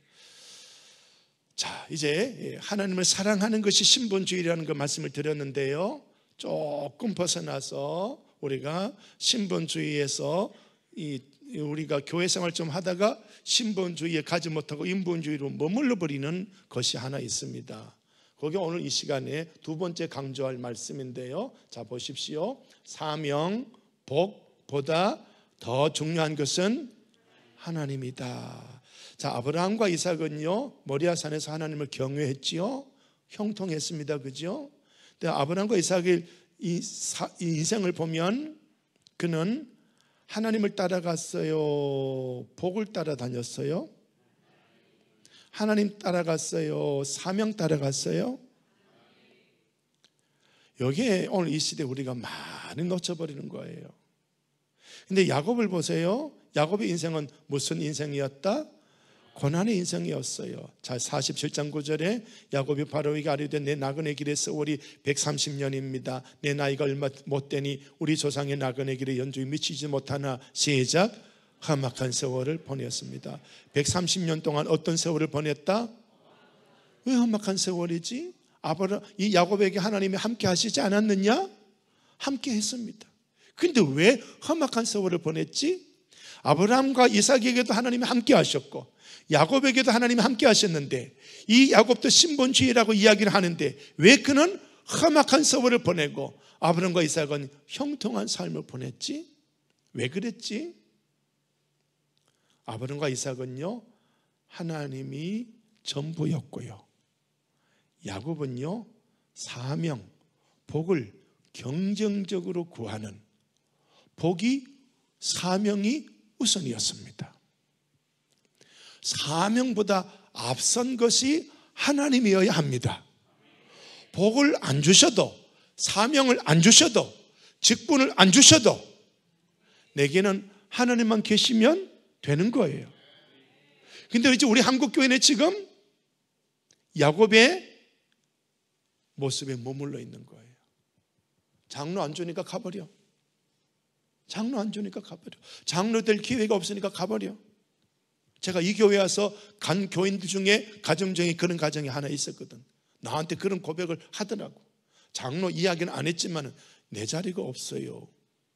자, 이제 하나님을 사랑하는 것이 신본주의라는 그 말씀을 드렸는데요, 조금 벗어나서 우리가 신본주의에서 우리가 교회 생활 좀 하다가 신본주의에 가지 못하고 인본주의로 머물러 버리는 것이 하나 있습니다. 그게 오늘 이 시간에 두 번째 강조할 말씀인데요, 자 보십시오. 사명, 복보다 더 중요한 것은 하나님이다. 자, 아브라함과 이삭은요, 모리아산에서 하나님을 경외했지요, 형통했습니다. 그죠? 근데 아브라함과 이삭의 이 인생을 보면 그는 하나님을 따라갔어요, 복을 따라다녔어요, 하나님 따라갔어요, 사명 따라갔어요? 여기에 오늘 이 시대에 우리가 많이 놓쳐버리는 거예요. 근데 야곱을 보세요. 야곱의 인생은 무슨 인생이었다? 고난의 인생이었어요. 자, 47장 9절에 야곱이 바로에게 아뢰되 내 나그네 길의 세월이 130년입니다. 내 나이가 얼마 못되니 우리 조상의 나그네 길에 연주에 미치지 못하나 시작 험악한 세월을 보냈습니다. 130년 동안 어떤 세월을 보냈다? 왜 험악한 세월이지? 이 야곱에게 하나님이 함께 하시지 않았느냐? 함께 했습니다. 근데 왜 험악한 세월을 보냈지? 아브라함과 이삭에게도 하나님이 함께 하셨고 야곱에게도 하나님이 함께 하셨는데 이 야곱도 신본주의라고 이야기를 하는데 왜 그는 험악한 세월을 보내고 아브라함과 이삭은 형통한 삶을 보냈지? 왜 그랬지? 아브라함과 이삭은요, 하나님이 전부였고요, 야곱은요, 사명, 복을 경쟁적으로 구하는, 복이 사명이 우선이었습니다. 사명보다 앞선 것이 하나님이어야 합니다. 복을 안 주셔도, 사명을 안 주셔도, 직분을 안 주셔도 내게는 하나님만 계시면 되는 거예요. 근데 이제 우리 한국교회는 지금 야곱의 모습에 머물러 있는 거예요. 장로 안 주니까 가버려. 장로 안 주니까 가버려. 장로 될 기회가 없으니까 가버려. 제가 이 교회 와서 간 교인들 중에 가정 중에 그런 가정이 하나 있었거든. 나한테 그런 고백을 하더라고. 장로 이야기는 안 했지만 내 자리가 없어요.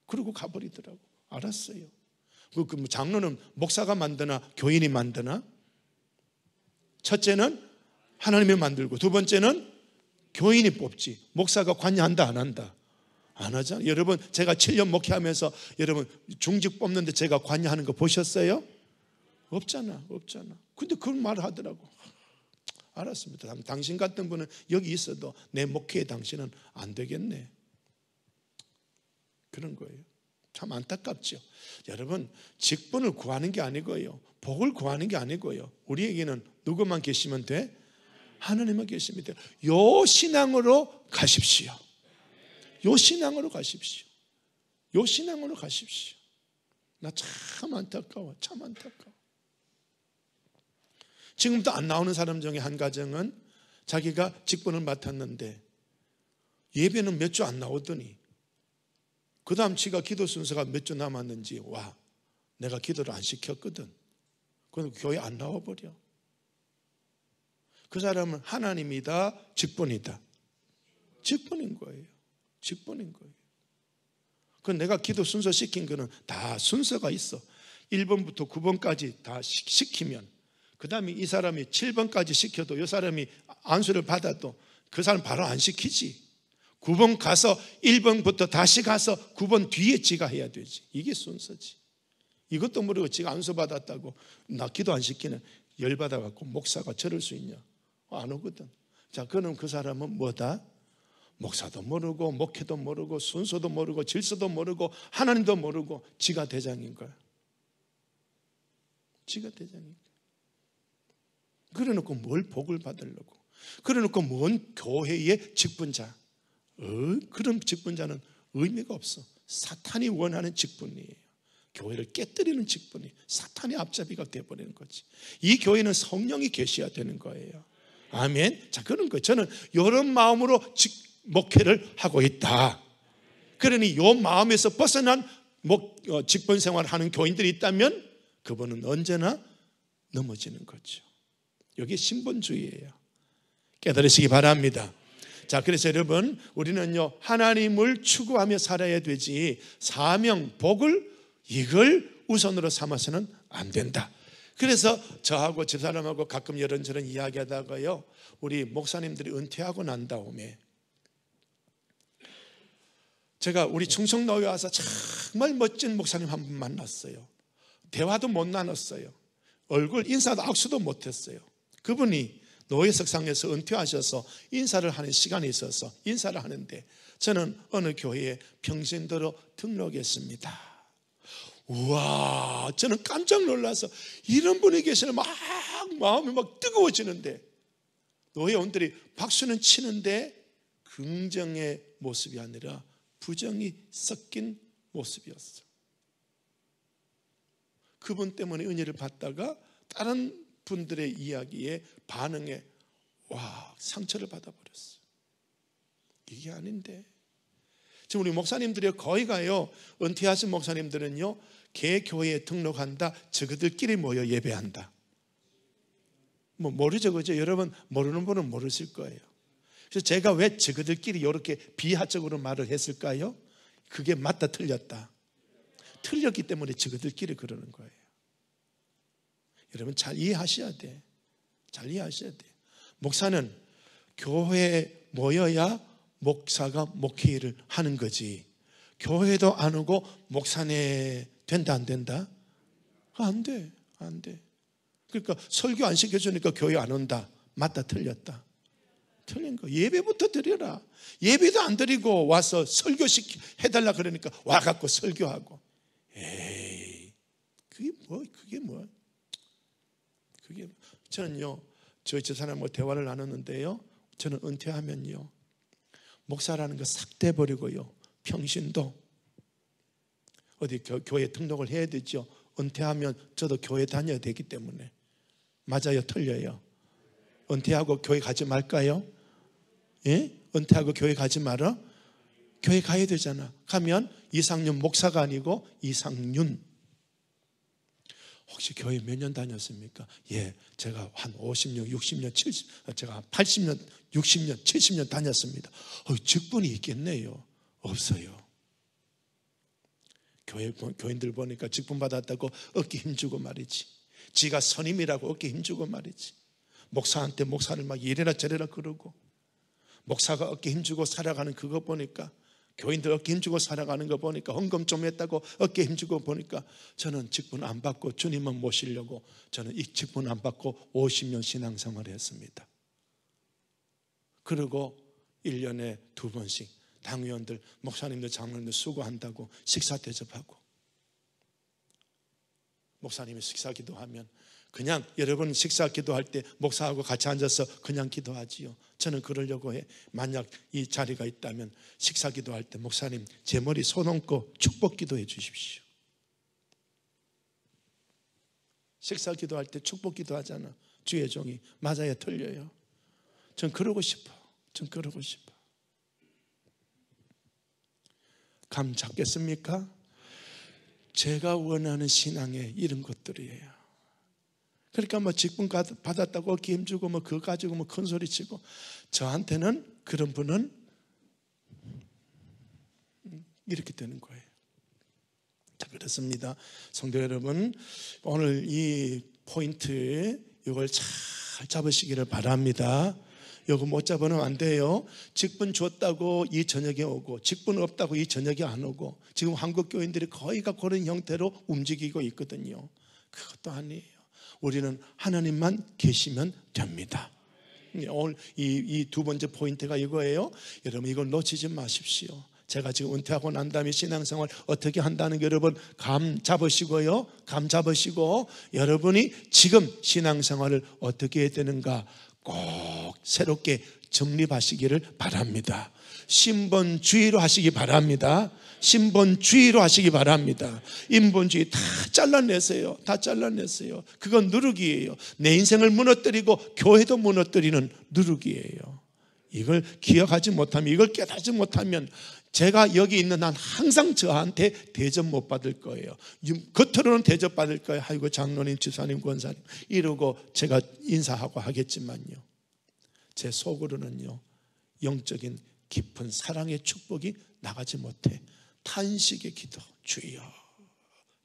그러고 가버리더라고. 알았어요. 그 장로는 목사가 만드나 교인이 만드나? 첫째는 하나님이 만들고 두 번째는 교인이 뽑지. 목사가 관여한다 안 한다? 안 하잖아. 여러분, 제가 7년 목회하면서 여러분 중직 뽑는데 제가 관여하는 거 보셨어요? 없잖아. 근데 그런 말을 하더라고. 알았습니다. 당신 같은 분은 여기 있어도 내 목회에 당신은 안 되겠네. 그런 거예요. 참 안타깝죠. 여러분, 직분을 구하는 게 아니고요, 복을 구하는 게 아니고요, 우리에게는 누구만 계시면 돼? 하나님만 계시면 돼요. 요 신앙으로 가십시오. 요 신앙으로 가십시오. 요 신앙으로 가십시오. 나 참 안타까워. 참 안타까워. 지금도 안 나오는 사람 중에 한 가정은 자기가 직분을 맡았는데 예배는 몇 주 안 나오더니 그 다음 지가 기도 순서가 몇 주 남았는지 와, 내가 기도를 안 시켰거든. 그럼 교회 안 나와버려. 그 사람은 하나님이다, 직분이다? 직분인 거예요. 직분인 거예요. 그 내가 기도 순서 시킨 거는 다 순서가 있어. 1번부터 9번까지 다 시키면 그 다음에 이 사람이 7번까지 시켜도 이 사람이 안수를 받아도 그 사람 바로 안 시키지. 9번 가서 1번부터 다시 가서 9번 뒤에 지가 해야 되지. 이게 순서지. 이것도 모르고 지가 안수 받았다고 나 기도 안 시키는 열받아갖고 목사가 저럴 수 있냐? 안 오거든. 자, 그럼 그 사람은 뭐다? 목사도 모르고 목회도 모르고 순서도 모르고 질서도 모르고 하나님도 모르고 지가 대장인 거야. 지가 대장인 거야. 그래놓고 뭘 복을 받으려고? 그래놓고 뭔 교회의 직분자? 그런 직분자는 의미가 없어. 사탄이 원하는 직분이에요. 교회를 깨뜨리는 직분이 사탄의 앞잡이가 되어버리는 거지. 이 교회는 성령이 계셔야 되는 거예요. 아멘. 자, 그런 거예요. 저는 이런 마음으로 목회를 하고 있다. 그러니 이 마음에서 벗어난 직분 생활하는 교인들이 있다면 그분은 언제나 넘어지는 거죠. 여기 신본주의예요. 깨달으시기 바랍니다. 자, 그래서 여러분, 우리는요 하나님을 추구하며 살아야 되지 사명, 복을 이걸 우선으로 삼아서는 안 된다. 그래서 저하고 집사람하고 가끔 이런저런 이야기하다가요, 우리 목사님들이 은퇴하고 난 다음에 제가 우리 충청도에 와서 정말 멋진 목사님 한 분 만났어요. 대화도 못 나눴어요. 얼굴 인사도 악수도 못했어요. 그분이 노예석상에서 은퇴하셔서 인사를 하는 시간이 있어서 인사를 하는데 저는 어느 교회에 평신도로 등록했습니다. 우와, 저는 깜짝 놀라서 이런 분이 계시는 막 마음이 막 뜨거워지는데 노예원들이 박수는 치는데 긍정의 모습이 아니라 부정이 섞인 모습이었어. 그분 때문에 은혜를 받다가 다른 분들의 이야기에 반응에 상처를 받아버렸어. 이게 아닌데. 지금 우리 목사님들이 거의 가요, 은퇴하신 목사님들은요 개교회에 등록한다, 저그들끼리 모여 예배한다. 모르죠, 그죠? 여러분 모르는 분은 모르실 거예요. 그래서 제가 왜 저그들끼리 이렇게 비하적으로 말을 했을까요? 그게 맞다 틀렸다. 틀렸기 때문에 저그들끼리 그러는 거예요. 여러분 잘 이해하셔야 돼. 잘 이해하셔야 돼. 목사는 교회에 모여야 목사가 목회 일을 하는 거지. 교회도 안 오고 목사네 된다 안 된다? 안 돼. 안 돼. 그러니까 설교 안 시켜주니까 교회 안 온다. 맞다 틀렸다. 틀린 거. 예배부터 드려라. 예배도 안 드리고 와서 설교 해달라 그러니까 와갖고 설교하고. 에이, 그게 뭐. 저는요, 저희 집사람하고 대화를 나눴는데요, 저는 은퇴하면요 목사라는 거 싹 떼버리고요 평신도 어디 교회 등록을 해야 되죠. 은퇴하면 저도 교회 다녀야 되기 때문에. 맞아요, 틀려요? 은퇴하고 교회 가지 말까요? 예? 은퇴하고 교회 가지 말아? 교회 가야 되잖아. 가면 이상윤 목사가 아니고 이상윤. 혹시 교회 몇 년 다녔습니까? 예, 제가 한 50년, 60년, 70, 제가 80년, 60년, 70년 다녔습니다. 직분이 있겠네요. 없어요. 교인들 보니까 직분 받았다고 어깨 힘주고 말이지. 지가 선임이라고 어깨 힘주고 말이지. 목사한테 목사를 막 이래라 저래라 그러고, 목사가 어깨 힘주고 살아가는 그거 보니까, 교인들 어깨 힘주고 살아가는 거 보니까, 헌금 좀 했다고 어깨 힘주고 보니까 저는 직분 안 받고 주님만 모시려고 저는 이 직분 안 받고 50년 신앙생활을 했습니다. 그리고 1년에 2번씩 당위원들, 목사님들, 장로님들 수고한다고 식사 대접하고, 목사님이 식사 기도하면 그냥 여러분 식사 기도할 때 목사하고 같이 앉아서 그냥 기도하지요. 저는 그러려고 해. 만약 이 자리가 있다면 식사 기도할 때 목사님 제 머리 손 얹고 축복 기도해 주십시오. 식사 기도할 때 축복 기도하잖아, 주의 종이. 맞아요, 틀려요? 전 그러고 싶어. 전 그러고 싶어. 감 잡겠습니까? 제가 원하는 신앙의 이런 것들이에요. 그러니까 뭐 직분 받았다고 어깨 힘주고 뭐 그거 가지고 뭐 큰 소리 치고, 저한테는 그런 분은 이렇게 되는 거예요. 자, 그렇습니다. 성도 여러분, 오늘 이 포인트 이걸 잘 잡으시기를 바랍니다. 이거 못 잡으면 안 돼요. 직분 줬다고 이 저녁에 오고, 직분 없다고 이 저녁에 안 오고, 지금 한국 교인들이 거의가 그런 형태로 움직이고 있거든요. 그것도 아니에요. 우리는 하나님만 계시면 됩니다. 오늘 이 두 번째 포인트가 이거예요. 여러분 이걸 놓치지 마십시오. 제가 지금 은퇴하고 난 다음에 신앙생활 어떻게 한다는 게 여러분 감 잡으시고요. 감 잡으시고 여러분이 지금 신앙생활을 어떻게 해야 되는가 꼭 새롭게 정립하시기를 바랍니다. 신본주의로 하시기 바랍니다. 신본주의로 하시기 바랍니다. 인본주의 다 잘라내세요. 다 잘라내세요. 그건 누르기예요. 내 인생을 무너뜨리고 교회도 무너뜨리는 누르기예요. 이걸 기억하지 못하면, 이걸 깨닫지 못하면 제가 여기 있는 한 항상 저한테 대접 못 받을 거예요. 겉으로는 대접 받을 거예요. 아이고 장로님, 집사님, 권사님 이러고 제가 인사하고 하겠지만요, 제 속으로는요 영적인 깊은 사랑의 축복이 나가지 못해 탄식의 기도, 주여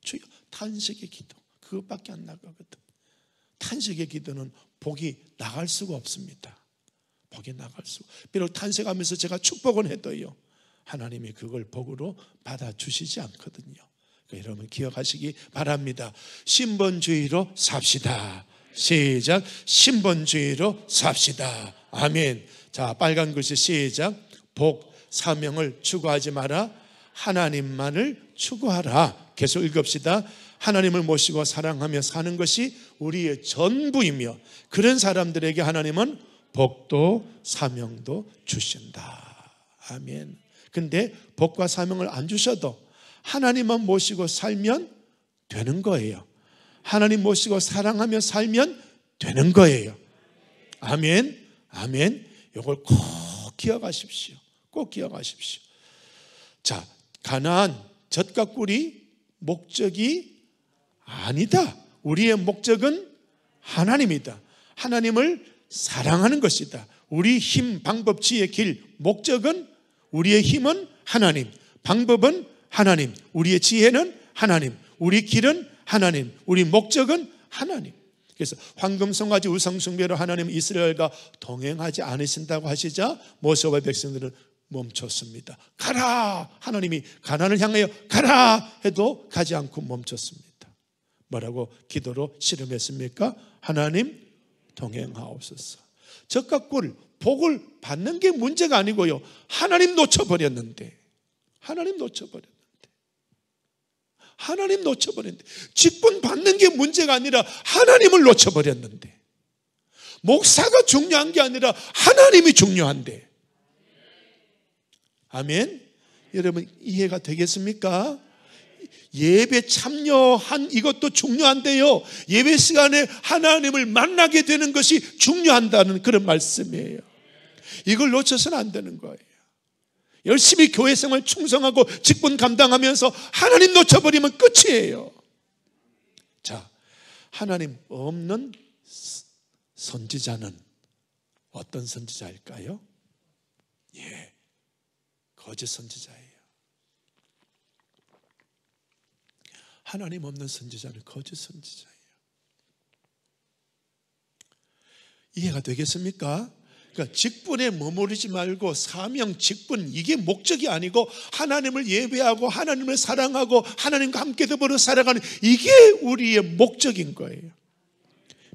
주여, 탄식의 기도, 그것밖에 안 나가거든. 탄식의 기도는 복이 나갈 수가 없습니다. 복이 나갈 수, 비록 탄식하면서 제가 축복은 해도요, 하나님이 그걸 복으로 받아주시지 않거든요. 그러니까 여러분 기억하시기 바랍니다. 신본주의로 삽시다. 시작. 신본주의로 삽시다. 아멘. 자, 빨간 글씨 시작. 복, 사명을 추구하지 마라. 하나님만을 추구하라. 계속 읽읍시다. 하나님을 모시고 사랑하며 사는 것이 우리의 전부이며 그런 사람들에게 하나님은 복도 사명도 주신다. 아멘. 근데 복과 사명을 안 주셔도 하나님만 모시고 살면 되는 거예요. 하나님 모시고 사랑하며 살면 되는 거예요. 아멘. 아멘. 이걸 꼭 기억하십시오. 꼭 기억하십시오. 자, 가나안 젖과 꿀이 목적이 아니다. 우리의 목적은 하나님이다. 하나님을 사랑하는 것이다. 우리 힘, 방법, 지혜, 길, 목적은, 우리의 힘은 하나님, 방법은 하나님, 우리의 지혜는 하나님, 우리 길은 하나님, 우리 목적은 하나님. 그래서 황금송아지 우상숭배로 하나님 이스라엘과 동행하지 않으신다고 하시자 모세와 백성들은 멈췄습니다. 가라! 하나님이 가나안을 향하여 가라! 해도 가지 않고 멈췄습니다. 뭐라고 기도로 씨름했습니까? 하나님 동행하옵소서. 젖과 꿀, 복을 받는 게 문제가 아니고요, 하나님 놓쳐버렸는데, 하나님 놓쳐버렸는데, 직분 받는 게 문제가 아니라 하나님을 놓쳐버렸는데, 목사가 중요한 게 아니라 하나님이 중요한데. 아멘. 여러분 이해가 되겠습니까? 예배 참여한 이것도 중요한데요, 예배 시간에 하나님을 만나게 되는 것이 중요한다는 그런 말씀이에요. 이걸 놓쳐서는 안 되는 거예요. 열심히 교회 생활 충성하고 직분 감당하면서 하나님 놓쳐버리면 끝이에요. 자, 하나님 없는 선지자는 어떤 선지자일까요? 예, 거짓 선지자예요. 하나님 없는 선지자는 거짓 선지자예요. 이해가 되겠습니까? 그러니까 직분에 머무르지 말고 사명, 직분, 이게 목적이 아니고 하나님을 예배하고 하나님을 사랑하고 하나님과 함께 더불어 살아가는, 이게 우리의 목적인 거예요.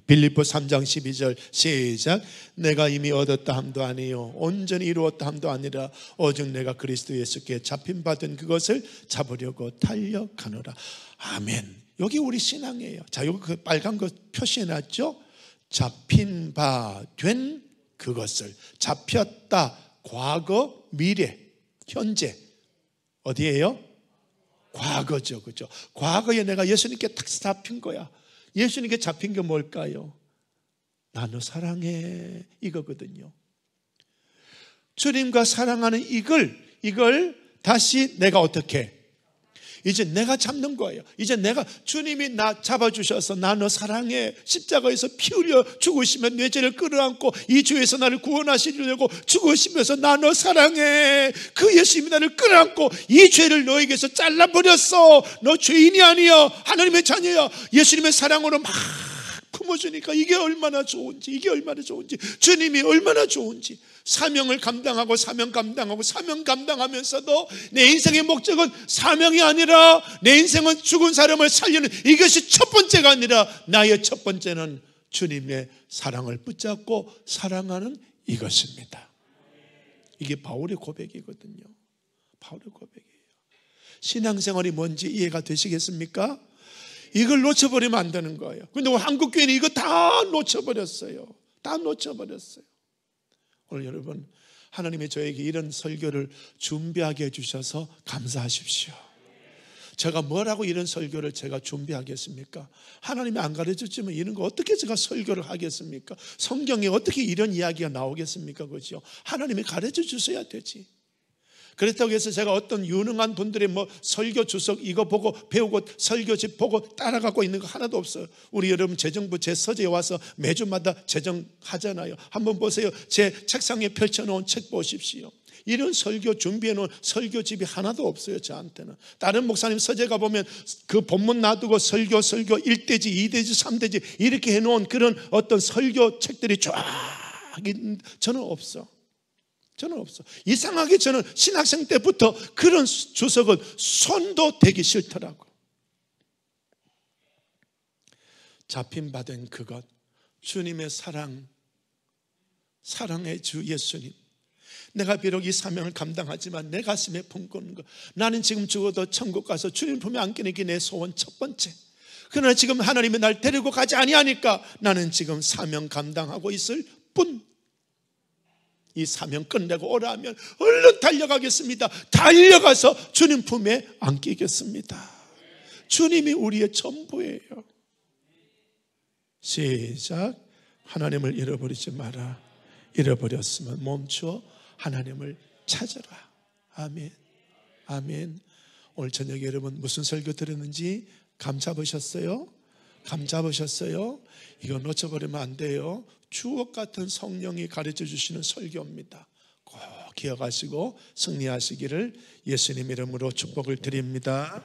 빌립보 3장 12절 시작. 내가 이미 얻었다 함도 아니요 온전히 이루었다 함도 아니라 오직 내가 그리스도 예수께 잡힌받은 그것을 잡으려고 달려가노라. 아멘. 여기 우리 신앙이에요. 자, 여기 그 빨간 거 표시해놨죠? 잡힌 바 된 그것을. 잡혔다, 과거, 미래, 현재. 어디예요? 과거죠. 그죠? 과거에 내가 예수님께 딱 잡힌 거야. 예수님께 잡힌 게 뭘까요? 나 너 사랑해, 이거거든요. 주님과 사랑하는 이걸 다시 내가 어떻게, 이제 내가 잡는 거예요. 이제 내가, 주님이 나 잡아주셔서 나 너 사랑해, 십자가에서 피 흘려 죽으시면 내 죄를 끌어안고 이 죄에서 나를 구원하시려고 죽으시면서 나 너 사랑해, 그 예수님이 나를 끌어안고 이 죄를 너에게서 잘라버렸어. 너 죄인이 아니야, 하나님의 자녀야. 예수님의 사랑으로 막 품어주니까 이게 얼마나 좋은지, 주님이 얼마나 좋은지. 사명을 감당하고 사명 감당하면서도 내 인생의 목적은 사명이 아니라, 내 인생은 죽은 사람을 살리는, 이것이 첫 번째가 아니라 나의 첫 번째는 주님의 사랑을 붙잡고 사랑하는 이것입니다. 이게 바울의 고백이거든요. 바울의 고백이에요. 신앙생활이 뭔지 이해가 되시겠습니까? 이걸 놓쳐버리면 안 되는 거예요. 그런데 한국교회는 이거 다 놓쳐버렸어요. 오늘 여러분, 하나님이 저에게 이런 설교를 준비하게 해주셔서 감사하십시오. 제가 뭐라고 이런 설교를 제가 준비하겠습니까? 하나님이 안 가르쳐주면 이런 거 어떻게 제가 설교를 하겠습니까? 성경에 어떻게 이런 이야기가 나오겠습니까? 그죠? 하나님이 가르쳐 주셔야 되지. 그렇다고 해서 제가 어떤 유능한 분들의 뭐 설교 주석 이거 보고 배우고 설교집 보고 따라가고 있는 거 하나도 없어요. 우리 여러분 재정부 제 서재에 와서 매주마다 재정하잖아요. 한번 보세요. 제 책상에 펼쳐놓은 책 보십시오. 이런 설교 준비해 놓은 설교집이 하나도 없어요. 저한테는. 다른 목사님 서재 가보면 그 본문 놔두고 설교 1대지 2대지 3대지 이렇게 해놓은 그런 어떤 설교 책들이 쫙 저는 없어. 저는 없어. 이상하게 저는 신학생 때부터 그런 주석은 손도 대기 싫더라고. 잡힌 바 된 그것, 주님의 사랑의 주 예수님. 내가 비록 이 사명을 감당하지만 내 가슴에 품고는 것, 나는 지금 죽어도 천국 가서 주님 품에 안기는 게 내 소원 첫 번째. 그러나 지금 하나님이 날 데리고 가지 아니하니까 나는 지금 사명 감당하고 있을 뿐. 이 사명 끝내고 오라 하면 얼른 달려가겠습니다. 달려가서 주님 품에 안기겠습니다. 주님이 우리의 전부예요. 시작. 하나님을 잃어버리지 마라. 잃어버렸으면 멈추어 하나님을 찾아라. 아멘. 아멘. 오늘 저녁에 여러분 무슨 설교 들었는지 감 잡으셨어요? 감 잡으셨어요? 이거 놓쳐버리면 안 돼요. 주옥 같은 성령이 가르쳐 주시는 설교입니다. 꼭 기억하시고 승리하시기를 예수님 이름으로 축복을 드립니다.